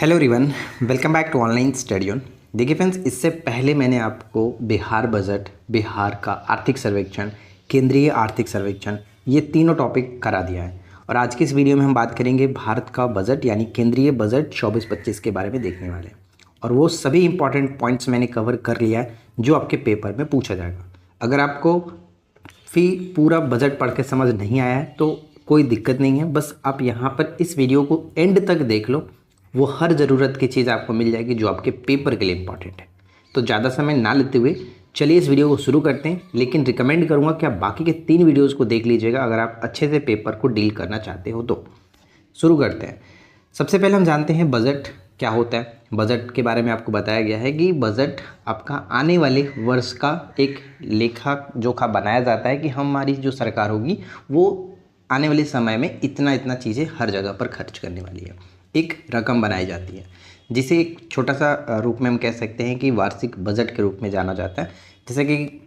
Hello everyone, welcome back to online study on. देखिए friends, इससे पहले मैंने आपको बिहार बजट, बिहार का आर्थिक सर्वेक्षण, केंद्रीय आर्थिक सर्वेक्षण, ये तीनों टॉपिक करा दिया है। और आज की इस वीडियो में हम बात करेंगे भारत का बजट यानी केंद्रीय बजट 24-25 के बारे में देखने वाले हैं। और वो सभी इंपॉर्टेंट पॉइंट्स मैंने कवर कर लिया है जो आपके पेपर में पूछा जाएगा। अगर आपको पूरा बजट पढ़ के समझ नहीं आया है तो कोई दिक्कत नहीं है, बस आप यहाँ पर इस वीडियो को एंड तक देख लो। वो हर ज़रूरत की चीज़ आपको मिल जाएगी जो आपके पेपर के लिए इंपॉर्टेंट है। तो ज़्यादा समय ना लेते हुए चलिए इस वीडियो को शुरू करते हैं। लेकिन रिकमेंड करूँगा कि आप बाकी के 3 वीडियोज़ को देख लीजिएगा अगर आप अच्छे से पेपर को डील करना चाहते हो। तो शुरू करते हैं। सबसे पहले हम जानते हैं बजट क्या होता है। बजट के बारे में आपको बताया गया है कि बजट आपका आने वाले वर्ष का एक लेखा जोखा बनाया जाता है कि हमारी जो सरकार होगी वो आने वाले समय में इतना इतना चीज़ें हर जगह पर खर्च करने वाली है। एक रकम बनाई जाती है जिसे एक छोटा सा रूप में हम कह सकते हैं कि वार्षिक बजट के रूप में जाना जाता है। जैसे कि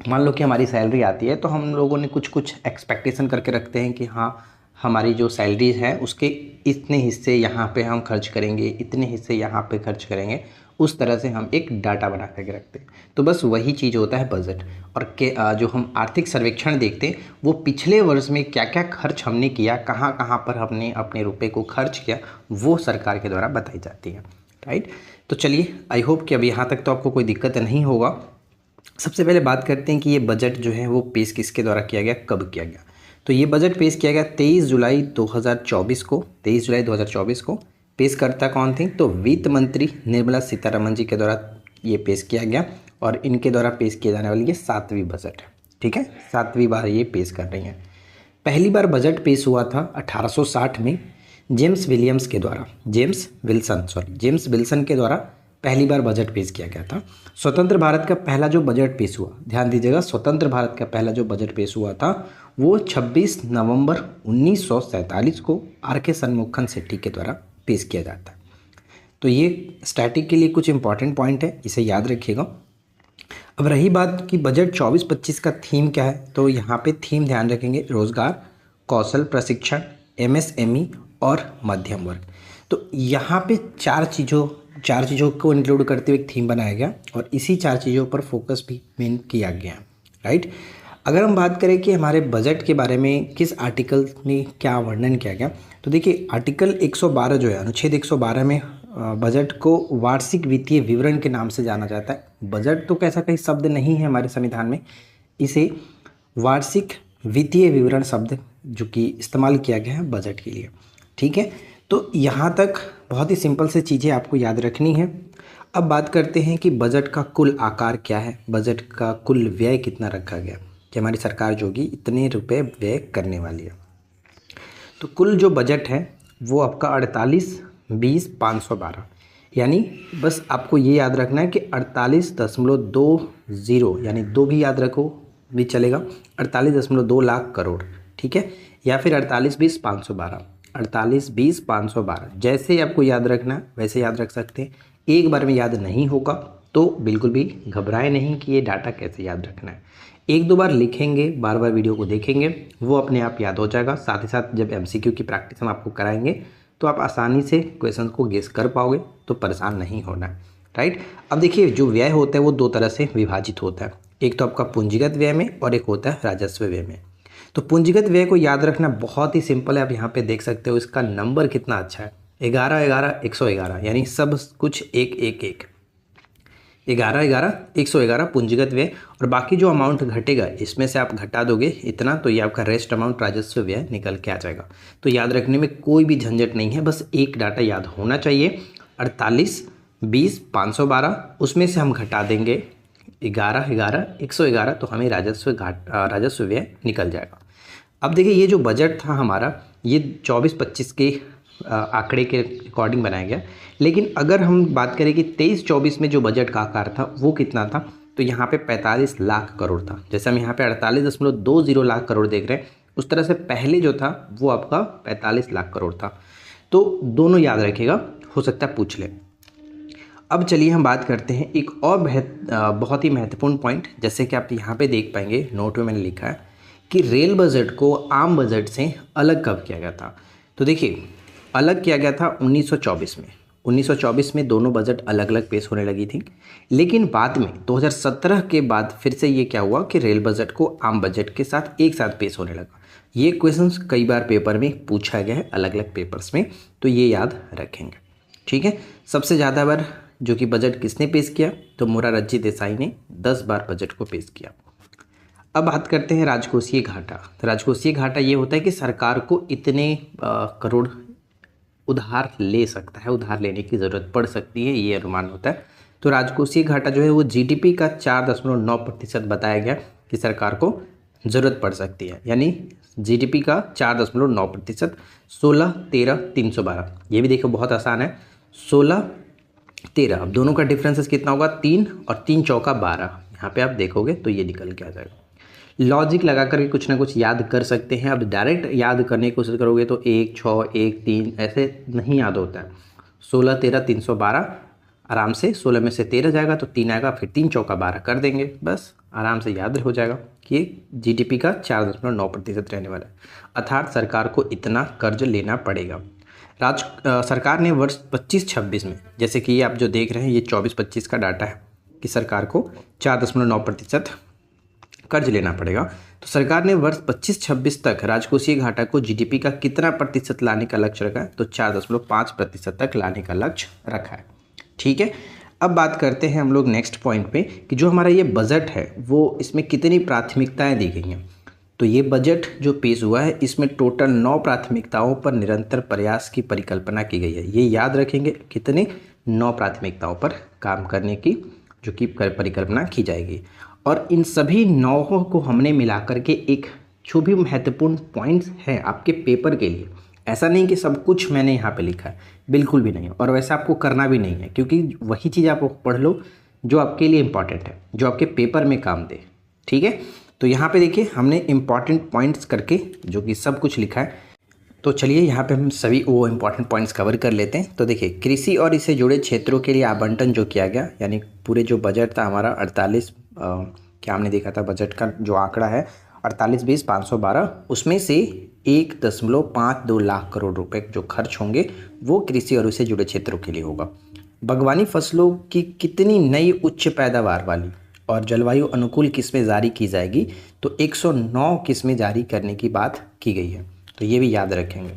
मान लो कि हमारी सैलरी आती है तो हम लोगों ने कुछ कुछ एक्सपेक्टेशन करके रखते हैं कि हाँ, हमारी जो सैलरी है उसके इतने हिस्से यहाँ पे हम खर्च करेंगे, इतने हिस्से यहाँ पे खर्च करेंगे। उस तरह से हम एक डाटा बना करके रखते हैं। तो बस वही चीज़ होता है बजट। और जो हम आर्थिक सर्वेक्षण देखते हैं वो पिछले वर्ष में क्या क्या खर्च हमने किया, कहाँ कहाँ पर हमने अपने रुपए को खर्च किया, वो सरकार के द्वारा बताई जाती है। राइट। तो चलिए, आई होप कि अब यहाँ तक तो आपको कोई दिक्कत नहीं होगा। सबसे पहले बात करते हैं कि ये बजट जो है वो पेश किसके द्वारा किया गया, कब किया गया। तो ये बजट पेश किया गया 23 जुलाई 2024 को। 23 जुलाई 2024 को पेश करता कौन थी, तो वित्त मंत्री निर्मला सीतारमण जी के द्वारा ये पेश किया गया। और इनके द्वारा पेश किए जाने वाली ये 7वीं बजट है। ठीक है, 7वीं बार ये पेश कर रही हैं। पहली बार बजट पेश हुआ था 1860 में जेम्स विल्सन के द्वारा पहली बार बजट पेश किया गया था। स्वतंत्र भारत का पहला जो बजट पेश हुआ, ध्यान दीजिएगा, स्वतंत्र भारत का पहला जो बजट पेश हुआ था वो 26 नवंबर 1947 को आर.के. शनमुखम शेट्टी के द्वारा पेश किया जाता है। तो ये स्टैटिक के लिए कुछ इंपॉर्टेंट पॉइंट है, इसे याद रखिएगा। अब रही बात कि बजट 24-25 का थीम क्या है, तो यहाँ पे थीम ध्यान रखेंगे रोजगार, कौशल प्रशिक्षण, एमएसएमई और मध्यम वर्ग। तो यहाँ पे चार चीज़ों को इंक्लूड करते हुए एक थीम बनाया गया और इसी 4 चीज़ों पर फोकस भी मेन किया गया। राइट। अगर हम बात करें कि हमारे बजट के बारे में किस आर्टिकल में क्या वर्णन किया गया, तो देखिए आर्टिकल 112 जो है, अनुच्छेद 112 में बजट को वार्षिक वित्तीय विवरण के नाम से जाना जाता है। बजट तो कैसा कहीं शब्द नहीं है हमारे संविधान में, इसे वार्षिक वित्तीय विवरण शब्द जो कि इस्तेमाल किया गया है बजट के लिए। ठीक है, तो यहाँ तक बहुत ही सिंपल से चीज़ें आपको याद रखनी है। अब बात करते हैं कि बजट का कुल आकार क्या है, बजट का कुल व्यय कितना रखा गया कि हमारी सरकार जो कि इतने रुपए व्यय करने वाली है। तो कुल जो बजट है वो आपका 48,20,512, यानी बस आपको ये याद रखना है कि 48.20 यानी 2 भी याद रखो भी चलेगा, 48.2 लाख करोड़। ठीक है, या फिर 48,20,512, 48,20,512 जैसे आपको याद रखना है वैसे याद रख सकते हैं। एक बार में याद नहीं होगा तो बिल्कुल भी घबराए नहीं कि ये डाटा कैसे याद रखना है। 1-2 बार लिखेंगे, बार बार वीडियो को देखेंगे, वो अपने आप याद हो जाएगा। साथ ही साथ जब MCQ की प्रैक्टिस हम आपको कराएंगे तो आप आसानी से क्वेश्चन को गेस कर पाओगे, तो परेशान नहीं होना है। राइट। अब देखिए, जो व्यय होता है वो 2 तरह से विभाजित होता है। एक तो आपका पूंजीगत व्यय में और एक होता है राजस्व व्यय में। तो पूंजीगत व्यय को याद रखना बहुत ही सिंपल है। आप यहाँ पे देख सकते हो इसका नंबर कितना अच्छा है, 11-11-111, यानी सब कुछ 1-1-1, 11-11-111 पूंजीगत व्यय। और बाकी जो अमाउंट घटेगा इसमें से आप घटा दोगे इतना, तो ये आपका रेस्ट अमाउंट राजस्व व्यय निकल के आ जाएगा। तो याद रखने में कोई भी झंझट नहीं है, बस एक डाटा याद होना चाहिए, 48,20,512, उसमें से हम घटा देंगे 11-11-111, तो हमें राजस्व व्यय निकल जाएगा। अब देखिए, ये जो बजट था हमारा ये 24-25 के आंकड़े के अकॉर्डिंग बनाया गया। लेकिन अगर हम बात करें कि 23-24 में जो बजट का आकार था वो कितना था, तो यहाँ पे 45 लाख करोड़ था। जैसे हम यहाँ पे 48.20 लाख करोड़ देख रहे हैं, उस तरह से पहले जो था वो आपका 45 लाख करोड़ था। तो दोनों याद रखिएगा, हो सकता है पूछ ले। अब चलिए हम बात करते हैं एक और बहुत ही महत्वपूर्ण पॉइंट। जैसे कि आप यहाँ पे देख पाएंगे, नोट में मैंने लिखा है कि रेल बजट को आम बजट से अलग कब किया गया था। तो देखिए, अलग किया गया था 1924 में। 1924 में दोनों बजट अलग अलग पेश होने लगी थी, लेकिन बाद में 2017 के बाद फिर से ये क्या हुआ कि रेल बजट को आम बजट के साथ एक साथ पेश होने लगा। ये क्वेश्चंस कई बार पेपर में पूछा गया है अलग अलग पेपर्स में, तो ये याद रखेंगे। ठीक है, सबसे ज़्यादा बार जो कि बजट किसने पेश किया, तो मोरारजी देसाई ने 10 बार बजट को पेश किया। अब बात करते हैं राजकोषीय घाटा। तो राजकोषीय घाटा ये होता है कि सरकार को इतने करोड़ उधार ले सकता है, उधार लेने की ज़रूरत पड़ सकती है, ये अनुमान होता है। तो राजकोषीय घाटा जो है वो जीडीपी का 4.9% बताया गया कि सरकार को ज़रूरत पड़ सकती है, यानी जीडीपी का 4.9%। 16, 13, 312, ये भी देखो बहुत आसान है। 16, 13, अब दोनों का डिफरेंसेस कितना होगा, 3 और 3 चौका 12। यहाँ पे आप देखोगे तो ये निकल के आ जाएगा। लॉजिक लगा करके कुछ ना कुछ याद कर सकते हैं। अब डायरेक्ट याद करने की कोशिश करोगे तो 1, 6, 1, 3 ऐसे नहीं याद होता है। 16, 13, 312 आराम से 16 में से 13 जाएगा तो 3 आएगा, फिर 3 चौका 12 कर देंगे, बस आराम से याद हो जाएगा कि जीडीपी का 4.9% रहने वाला है, अर्थात सरकार को इतना कर्ज लेना पड़ेगा। सरकार ने वर्ष 25-26 में, जैसे कि ये आप जो देख रहे हैं ये 24-25 का डाटा है कि सरकार को 4.9% कर्ज लेना पड़ेगा। तो सरकार ने वर्ष 25-26 तक राजकोषीय घाटा को जीडीपी का कितना प्रतिशत लाने का लक्ष्य रखा है, तो 4.5% तक लाने का लक्ष्य रखा है। ठीक है, अब बात करते हैं हम लोग नेक्स्ट पॉइंट पे कि जो हमारा ये बजट है वो इसमें कितनी प्राथमिकताएं दी गई हैं। तो ये बजट जो पेश हुआ है इसमें टोटल 9 प्राथमिकताओं पर निरंतर प्रयास की परिकल्पना की गई है। ये याद रखेंगे, कितने 9 प्राथमिकताओं पर काम करने की जो कि परिकल्पना की जाएगी। और इन सभी 9 को हमने मिलाकर के एक जो भी महत्वपूर्ण पॉइंट्स हैं आपके पेपर के लिए, ऐसा नहीं कि सब कुछ मैंने यहाँ पे लिखा है, बिल्कुल भी नहीं, और वैसा आपको करना भी नहीं है, क्योंकि वही चीज़ आप पढ़ लो जो आपके लिए इम्पॉर्टेंट है, जो आपके पेपर में काम दे। ठीक है, तो यहाँ पे देखिए हमने इम्पॉर्टेंट पॉइंट्स करके जो कि सब कुछ लिखा है। तो चलिए यहाँ पे हम सभी वो इम्पॉर्टेंट पॉइंट्स कवर कर लेते हैं। तो देखिए कृषि और इससे जुड़े क्षेत्रों के लिए आवंटन जो किया गया, यानी पूरे जो बजट था हमारा 48, क्या हमने देखा था बजट का जो आंकड़ा है 48-20-512, उसमें से 1.52 लाख करोड़ रुपए जो खर्च होंगे वो कृषि और उससे जुड़े क्षेत्रों के लिए होगा। बागवानी फसलों की कितनी नई उच्च पैदावार वाली और जलवायु अनुकूल किस्में जारी की जाएगी, तो 109 किस्में जारी करने की बात की गई है, तो ये भी याद रखेंगे।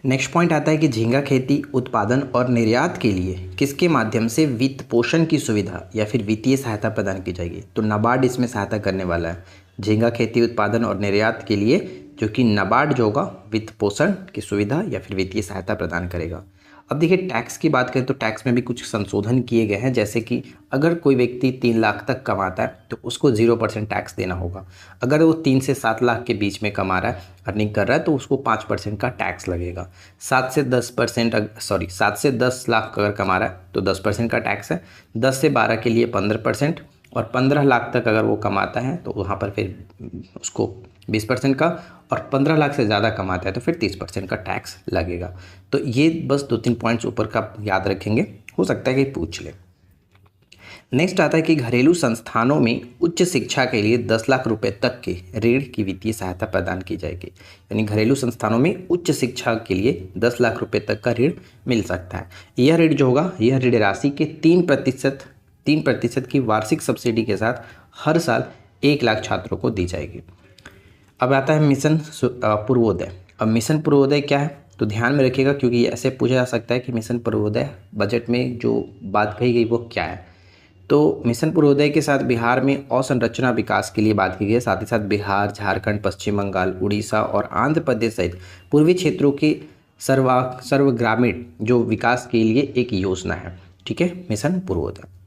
नेक्स्ट पॉइंट आता है कि झींगा खेती उत्पादन और निर्यात के लिए किसके माध्यम से वित्त पोषण की सुविधा या फिर वित्तीय सहायता प्रदान की जाएगी, तो नाबार्ड इसमें सहायता करने वाला है। झींगा खेती उत्पादन और निर्यात के लिए जो कि नाबार्ड जो होगा वित्त पोषण की सुविधा या फिर वित्तीय सहायता प्रदान करेगा। अब देखिए टैक्स की बात करें तो टैक्स में भी कुछ संशोधन किए गए हैं, जैसे कि अगर कोई व्यक्ति 3 लाख तक कमाता है तो उसको 0% टैक्स देना होगा। अगर वो 3 से 7 लाख के बीच में कमा रहा है, अर्निंग कर रहा है, तो उसको 5% का टैक्स लगेगा। 7 से 10 लाख अगर कमा रहा है तो 10% का टैक्स है। 10 से 12 के लिए 15%, और 15 लाख तक अगर वो कमाता है तो वहाँ पर फिर उसको 20% का, और 15 लाख से ज़्यादा कमाता है तो फिर 30% का टैक्स लगेगा। तो ये बस 2-3 पॉइंट्स ऊपर का याद रखेंगे, हो सकता है कि पूछ ले। नेक्स्ट आता है कि घरेलू संस्थानों में उच्च शिक्षा के लिए 10 लाख रुपए तक के ऋण की वित्तीय सहायता प्रदान की जाएगी, यानी घरेलू संस्थानों में उच्च शिक्षा के लिए 10 लाख रुपए तक का ऋण मिल सकता है। यह ऋण जो होगा, यह ऋण राशि के 3% की वार्षिक सब्सिडी के साथ हर साल 1 लाख छात्रों को दी जाएगी। अब आता है मिशन पूर्वोदय। अब मिशन पूर्वोदय क्या है, तो ध्यान में रखिएगा, क्योंकि ऐसे पूछा जा सकता है कि मिशन पूर्वोदय बजट में जो बात कही गई वो क्या है। तो मिशन पूर्वोदय के साथ बिहार में अवसंरचना विकास के लिए बात की गई है, साथ ही साथ बिहार, झारखंड, पश्चिम बंगाल, उड़ीसा और आंध्र प्रदेश सहित पूर्वी क्षेत्रों के सर्वग्रामीण जो विकास के लिए एक योजना है। ठीक है, मिशन पूर्वोदय।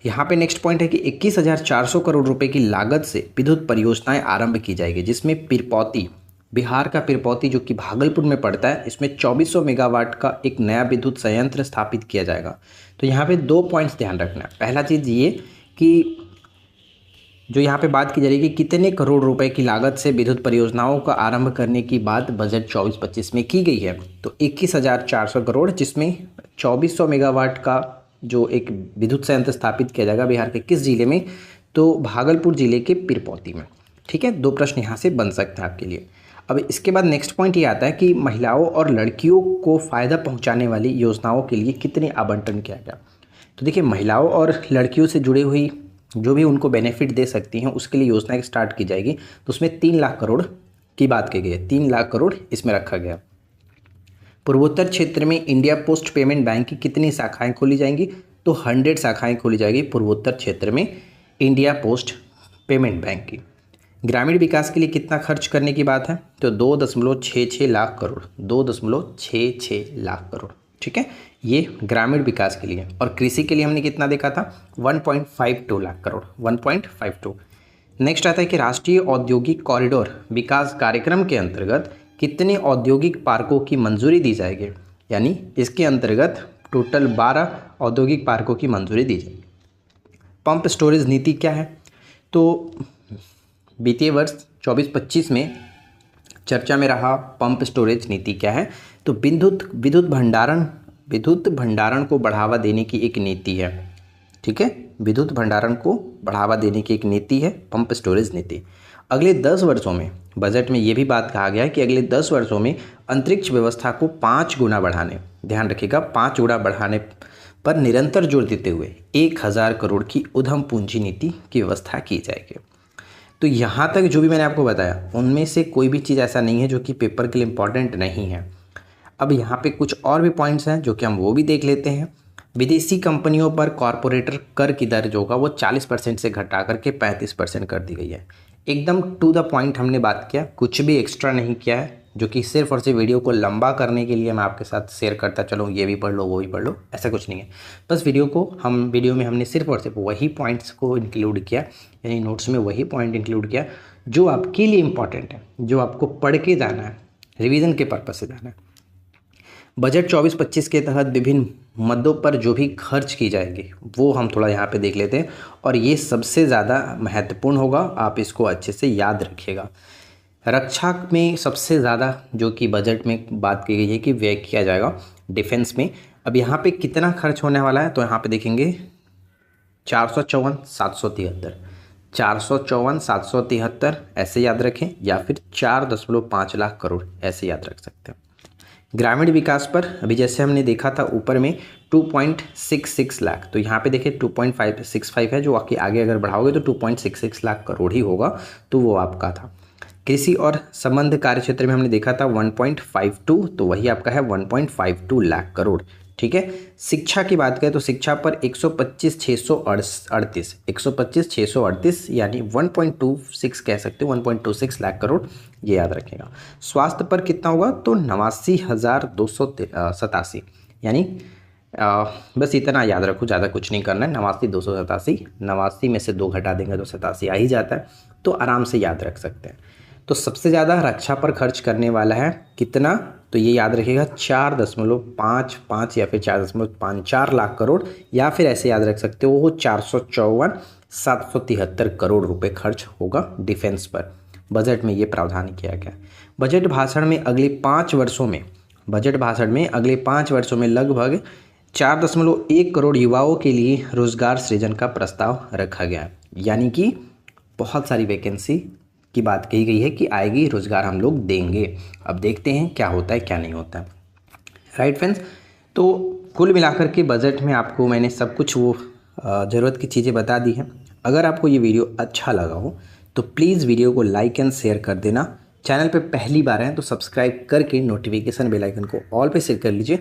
यहाँ पे नेक्स्ट पॉइंट है कि 21,400 करोड़ रुपए की लागत से विद्युत परियोजनाएं आरंभ की जाएगी, जिसमें पिरपौती, बिहार का पिरपौती जो कि भागलपुर में पड़ता है, इसमें 2400 मेगावाट का एक नया विद्युत संयंत्र स्थापित किया जाएगा। तो यहाँ पे 2 पॉइंट्स ध्यान रखना है। पहला चीज़ ये कि जो यहाँ पे बात की जा रही है कि कितने करोड़ रुपए की लागत से विद्युत परियोजनाओं का आरंभ करने की बात बजट 24-25 में की गई है, तो 21,400 करोड़, जिसमें 2400 मेगावाट का जो एक विद्युत संयंत्र स्थापित किया जाएगा बिहार के किस जिले में, तो भागलपुर जिले के पिरपौती में। ठीक है, 2 प्रश्न यहाँ से बन सकते हैं आपके लिए। अब इसके बाद नेक्स्ट पॉइंट ये आता है कि महिलाओं और लड़कियों को फ़ायदा पहुंचाने वाली योजनाओं के लिए कितने आवंटन किया गया। तो देखिए, महिलाओं और लड़कियों से जुड़ी हुई जो भी उनको बेनिफिट दे सकती हैं उसके लिए योजना स्टार्ट की जाएगी, तो उसमें 3 लाख करोड़ की बात की गई है। 3 लाख करोड़ इसमें रखा गया। पूर्वोत्तर क्षेत्र में इंडिया पोस्ट पेमेंट बैंक की कितनी शाखाएं खोली जाएंगी, तो 100 शाखाएं खोली जाएगी पूर्वोत्तर क्षेत्र में इंडिया पोस्ट पेमेंट बैंक की। ग्रामीण विकास के लिए कितना खर्च करने की बात है, तो 2.66 लाख करोड़, 2.66 लाख करोड़, ठीक है, ये ग्रामीण विकास के लिए। और कृषि के लिए हमने कितना देखा था, 1.52 लाख करोड़, 1.52। नेक्स्ट आता है कि राष्ट्रीय औद्योगिक कॉरिडोर विकास कार्यक्रम के अंतर्गत कितने औद्योगिक पार्कों की मंजूरी दी जाएगी, यानी इसके अंतर्गत टोटल 12 औद्योगिक पार्कों की मंजूरी दी जाएगी। पंप स्टोरेज नीति क्या है, तो वित्तीय वर्ष 24-25 में चर्चा में रहा पंप स्टोरेज नीति क्या है, तो विद्युत भंडारण को बढ़ावा देने की एक नीति है, ठीक है, विद्युत भंडारण को बढ़ावा देने की एक नीति है पंप स्टोरेज नीति। अगले 10 वर्षों में बजट में ये भी बात कहा गया है कि अगले 10 वर्षों में अंतरिक्ष व्यवस्था को 5 गुना बढ़ाने, ध्यान रखिएगा, 5 गुना बढ़ाने पर निरंतर जोर देते हुए 1000 करोड़ की उद्यम पूंजी नीति की व्यवस्था की जाएगी। तो यहाँ तक जो भी मैंने आपको बताया उनमें से कोई भी चीज़ ऐसा नहीं है जो कि पेपर के लिए इम्पॉर्टेंट नहीं है। अब यहाँ पे कुछ और भी पॉइंट्स हैं जो कि हम वो भी देख लेते हैं। विदेशी कंपनियों पर कॉरपोरेटर कर की दर जो होगा वो 40% से घटा करके 35% कर दी गई है। एकदम टू द पॉइंट हमने बात किया, कुछ भी एक्स्ट्रा नहीं किया है, जो कि सिर्फ और सिर्फ वीडियो को लंबा करने के लिए मैं आपके साथ शेयर करता चलो, ये भी पढ़ लो वो भी पढ़ लो, ऐसा कुछ नहीं है। बस वीडियो में हमने सिर्फ और सिर्फ वही पॉइंट्स को इंक्लूड किया, यानी नोट्स में वही पॉइंट इंक्लूड किया जो आपके लिए इम्पॉर्टेंट है, जो आपको पढ़ के जाना है, रिवीजन के पर्पज से जाना है। बजट 24-25 के तहत विभिन्न मदों पर जो भी खर्च की जाएगी वो हम थोड़ा यहाँ पे देख लेते हैं, और ये सबसे ज़्यादा महत्वपूर्ण होगा, आप इसको अच्छे से याद रखिएगा। रक्षा में सबसे ज़्यादा जो कि बजट में बात की गई है कि व्यय किया जाएगा डिफेंस में। अब यहाँ पे कितना खर्च होने वाला है, तो यहाँ पे देखेंगे 454,773, 454,773 ऐसे याद रखें, या फिर 4.5 लाख करोड़ ऐसे याद रख सकते हैं। ग्रामीण विकास पर अभी जैसे हमने देखा था ऊपर में 2.66 लाख, तो यहाँ पे देखिए 2.565 है, जो आगे अगर बढ़ाओगे तो 2.66 लाख करोड़ ही होगा, तो वो आपका था। कृषि और संबंध कार्य क्षेत्र में हमने देखा था 1.52, तो वही आपका है 1.52 लाख करोड़, ठीक है। शिक्षा की बात करें तो शिक्षा पर 125,638 यानी 1.26 कह सकते हो, 1.26 लाख करोड़, ये याद रखेगा। स्वास्थ्य पर कितना होगा, तो 89,287, यानी बस इतना याद रखो, ज़्यादा कुछ नहीं करना है। 89,287, 89 में से 2 घटा देंगे तो 87 आ ही जाता है, तो आराम से याद रख सकते हैं। तो सबसे ज़्यादा रक्षा पर खर्च करने वाला है कितना, तो ये याद रखिएगा 4.55 या फिर 4.54 लाख करोड़, या फिर ऐसे याद रख सकते हो वो 454,773 करोड़ रुपए खर्च होगा डिफेंस पर। बजट में ये प्रावधान किया गया। बजट भाषण में अगले 5 वर्षों में लगभग 4.1 करोड़ युवाओं के लिए रोजगार सृजन का प्रस्ताव रखा गया, यानी कि बहुत सारी वैकेंसी की बात कही गई है कि आएगी, रोजगार हम लोग देंगे। अब देखते हैं क्या होता है क्या नहीं होता है, राइट फ्रेंड्स। तो कुल मिलाकर के बजट में आपको मैंने सब कुछ वो ज़रूरत की चीज़ें बता दी हैं। अगर आपको ये वीडियो अच्छा लगा हो तो प्लीज़ वीडियो को लाइक एंड शेयर कर देना। चैनल पे पहली बार हैं तो सब्सक्राइब करके नोटिफिकेशन बेल आइकन को ऑल पे सेट कर लीजिए,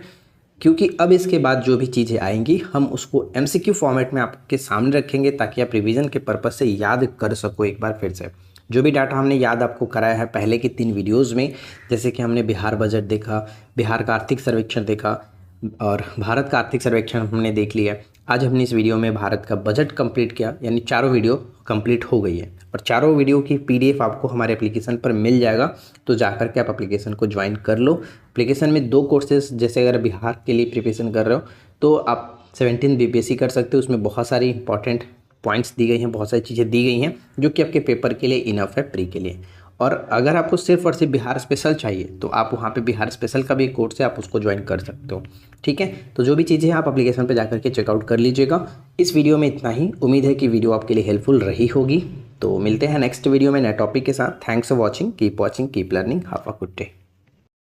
क्योंकि अब इसके बाद जो भी चीज़ें आएंगी हम उसको MCQ फॉर्मेट में आपके सामने रखेंगे, ताकि आप रिवीजन के पर्पज़ से याद कर सको एक बार फिर से। जो भी डाटा हमने याद आपको कराया है पहले की 3 वीडियोज़ में, जैसे कि हमने बिहार बजट देखा, बिहार का आर्थिक सर्वेक्षण देखा, और भारत का आर्थिक सर्वेक्षण हमने देख लिया। आज हमने इस वीडियो में भारत का बजट कंप्लीट किया, यानी चारों वीडियो कंप्लीट हो गई है, और चारों वीडियो की PDF आपको हमारे एप्लीकेशन पर मिल जाएगा, तो जाकर के आप एप्लीकेशन को ज्वाइन कर लो। एप्लीकेशन में 2 कोर्सेज, जैसे अगर बिहार के लिए प्रिपरेशन कर रहे हो तो आप 17 BPSC कर सकते हो, उसमें बहुत सारी इंपॉर्टेंट पॉइंट्स दी गई हैं, बहुत सारी चीज़ें दी गई हैं जो कि आपके पेपर के लिए इनफ है, प्री के लिए। और अगर आपको सिर्फ और सिर्फ बिहार स्पेशल चाहिए तो आप वहाँ पे बिहार स्पेशल का भी एक कोर्स है, आप उसको ज्वाइन कर सकते हो। ठीक है, तो जो भी चीज़ें हैं आप एप्लीकेशन पे जाकर के चेकआउट कर लीजिएगा। इस वीडियो में इतना ही, उम्मीद है कि वीडियो आपके लिए हेल्पफुल रही होगी। तो मिलते हैं नेक्स्ट वीडियो में नए टॉपिक के साथ। Thanks for watching, keep learning, have a good day.